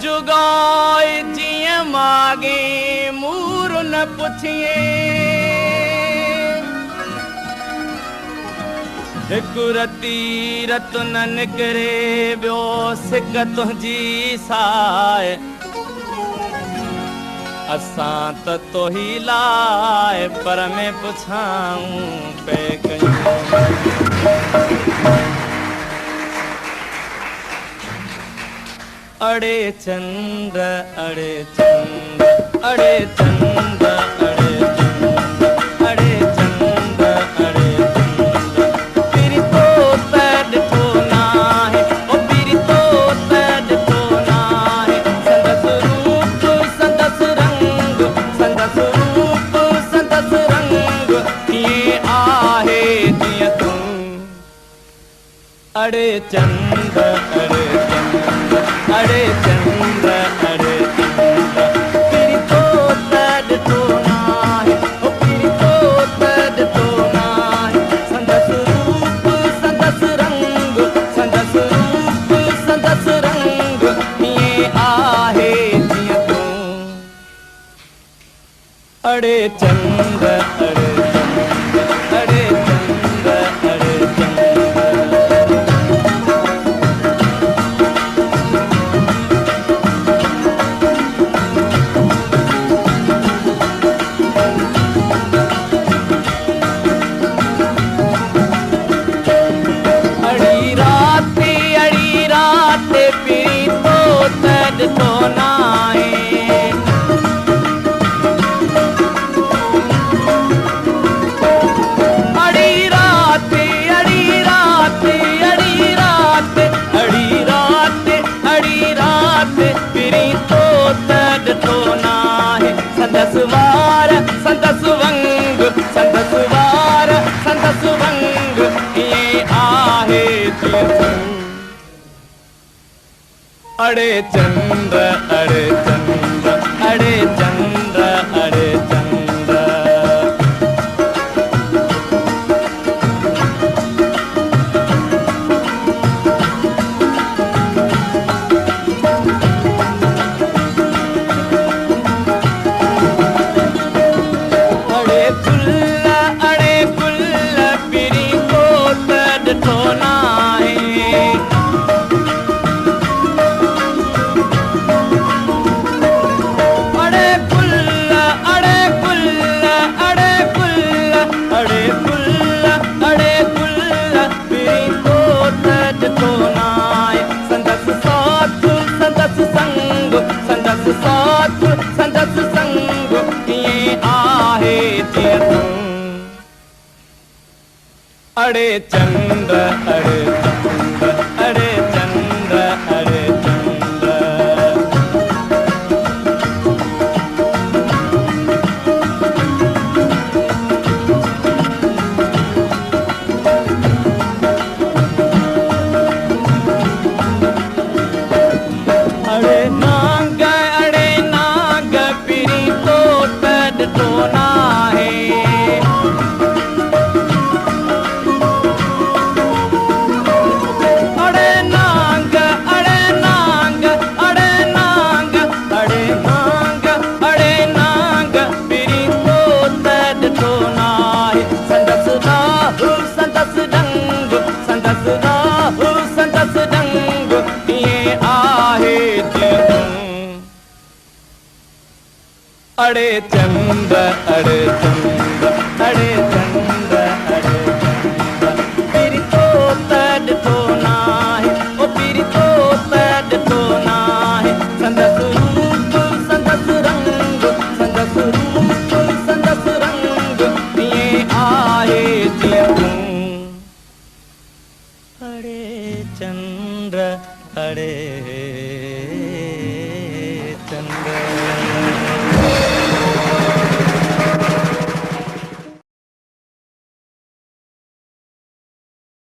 जुगाए जिया मागे मूर न पुछिए रती रत न निकरे बियो सिक तुझी साए असां त तोही लाए पर में पुछाऊं पे कयूं अड़े चंद्र अड़े चंद्र अड़े चंद्र अड़े चंद्र अड़े चंद्र अड़े चंद्र तेरी तो तड तो ना है ओ तेरी तो तड तो ना है संदस रूप संदस रंग संदस रूप संदस रंग ये आहे जिया तू अड़े चंद्र अड़े चंद्र अड़े चंद्र अड़े चंद्र तेरी तो तड तो ना है ओ तेरी तो तड तो ना है संदस रूप संदस रंग संदस रूप संदस रंग ये आहे जिया तू अड़े चंद्र अड़े चंद्र अड़े चंद्र अड़े चंद्र तो नाए अड़ी रात अड़ी रात अड़ी रात अड़ी रात अड़ी रात पिरी तो तड तो नाए संदस वार संदस वंग संदस वार संदस वंग ये आहे अड़े चंद्र अड़े चंद्र अड़े चंद्र अड़े चंद्र अड़े कुल्ला पिरी को तड तो नाए संदस साथ संदस संग ये आहे जिया तू अड़े चंद्र अड़े चंद्र अड़े चंद्र अड़े चंद्र अड़े नाग पिरी तो तड तो ना है अड़े नाग अड़े नाग अड़े नाग अड़े नाग अड़े नाग पिरी तो तड तो ना है संदस राहु संदस डंग संदस राहु संदस डंग ये आहे अड़े चंद्र अड़े चंद्र अड़े चंद्र अड़े चंद्र तेरी तो तड तो ना है ओ तेरी तो तड तो ना है संदस रूप संदस रंग संदस रूप संदस रंग ये आहे जिया तू अड़े चंद्र अड़े